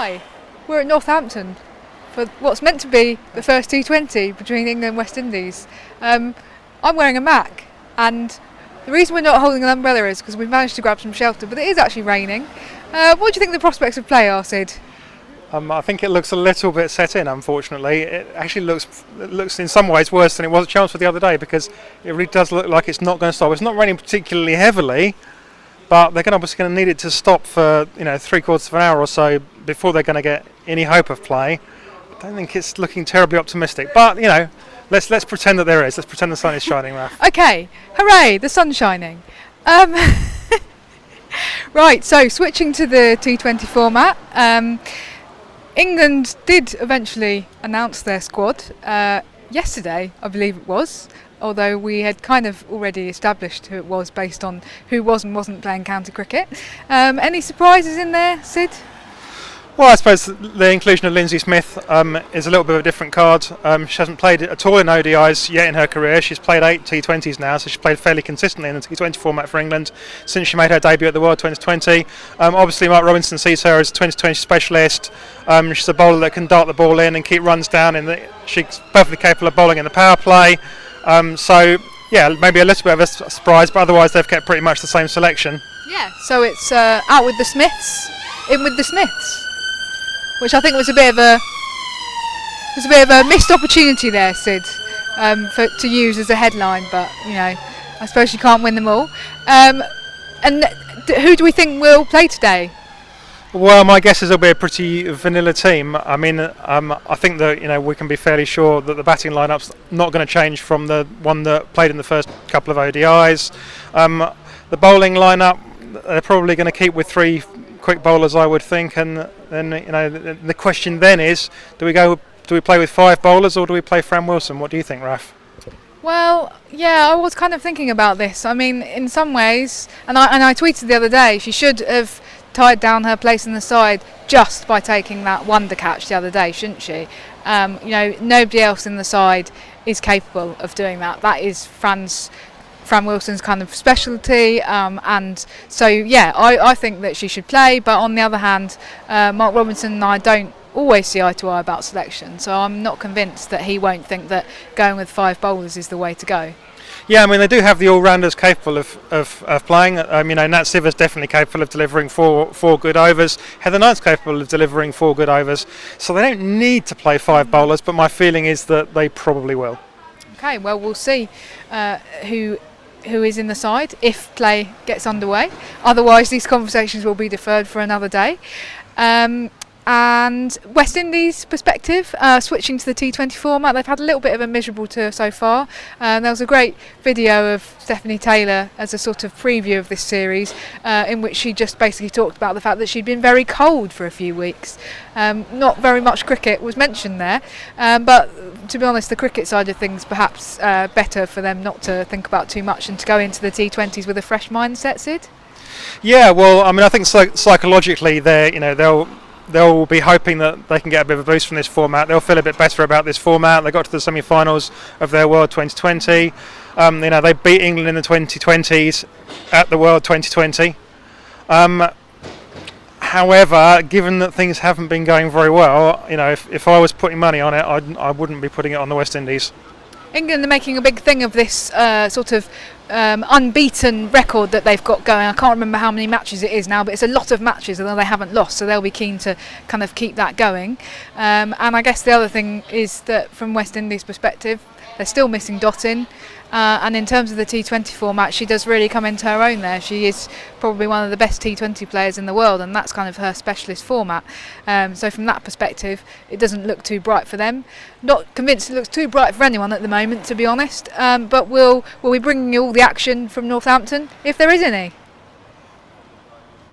Hi, we're at Northampton for what's meant to be the first T20 between England and West Indies. I'm wearing a Mac, and the reason we're not holding an umbrella is because we've managed to grab some shelter, but it is actually raining. What do you think the prospects of play are, Sid? I think it looks a little bit set in, unfortunately. It actually looks in some ways worse than it was at Chelmsford the other day, because it really does look like it's not going to stop. It's not raining particularly heavily, but they're obviously going to need it to stop for 3/4 of an hour or so before they're going to get any hope of play. I don't think it's looking terribly optimistic, but let's pretend that there is. Let's pretend the sun is shining, Raf. Okay, hooray, the sun's shining. Right, so switching to the T20 format. England did eventually announce their squad yesterday, I believe it was, although we had kind of already established who it was based on who was and wasn't playing county cricket. Any surprises in there, Sid? Well, I suppose the inclusion of Lindsay Smith is a little bit of a different card. She hasn't played at all in ODIs yet in her career. She's played 8 T20s now, so she's played fairly consistently in the T20 format for England since she made her debut at the World 2020. Obviously, Mark Robinson sees her as a 2020 specialist. She's a bowler that can dart the ball in and keep runs down. She's perfectly capable of bowling in the power play. So, yeah, maybe a little bit of a surprise, but otherwise they've kept pretty much the same selection. Yeah, so it's out with the Smiths, in with the Smiths, which I think was a bit of a missed opportunity there, Sid, to use as a headline. But I suppose you can't win them all. And who do we think will play today? Well, my guess is it'll be a pretty vanilla team. I mean, I think that we can be fairly sure that the batting lineup's not going to change from the one that played in the first couple of ODIs. The bowling lineup, they're probably going to keep with 3 quick bowlers, I would think, and then the question then is, do we play with 5 bowlers or do we play Fran Wilson? What do you think, Raf? Well, yeah, I was kind of thinking about this. I mean, in some ways, and I tweeted the other day, she should have tied down her place in the side just by taking that wonder catch the other day, shouldn't she? Nobody else in the side is capable of doing that. That is Fran Wilson's kind of specialty, and so I think that she should play. But on the other hand, Mark Robinson and I don't always see eye to eye about selection, so I'm not convinced that he won't think that going with 5 bowlers is the way to go. Yeah, I mean, they do have the all-rounders capable of playing. Nat Siver's definitely capable of delivering four good overs. Heather Knight's capable of delivering 4 good overs. So they don't need to play 5 bowlers, but my feeling is that they probably will. Okay, well, we'll see who is in the side if play gets underway. Otherwise, these conversations will be deferred for another day. And West Indies perspective, switching to the T20 format, they've had a little bit of a miserable tour so far. There was a great video of Stephanie Taylor as a sort of preview of this series, in which she just basically talked about the fact that she'd been very cold for a few weeks. Not very much cricket was mentioned there, but to be honest, the cricket side of things perhaps better for them not to think about too much and to go into the T20s with a fresh mindset, Sid? Yeah, well, I mean, I think psychologically they'll be hoping that they can get a bit of a boost from this format. They'll feel a bit better about this format. They got to the semi-finals of their World 2020. They beat England in the 2020s at the World 2020. However, given that things haven't been going very well, if I was putting money on it, I wouldn't be putting it on the West Indies. England are making a big thing of this sort of unbeaten record that they've got going. I can't remember how many matches it is now, but it's a lot of matches, although they haven't lost, so they'll be keen to kind of keep that going. And I guess the other thing is that from West Indies' perspective, they're still missing Dottin. And in terms of the T20 format, she does really come into her own there. She is probably one of the best T20 players in the world, and that's kind of her specialist format. So from that perspective, it doesn't look too bright for them. Not convinced it looks too bright for anyone at the moment, to be honest. But we'll be bringing you all the action from Northampton, if there is any.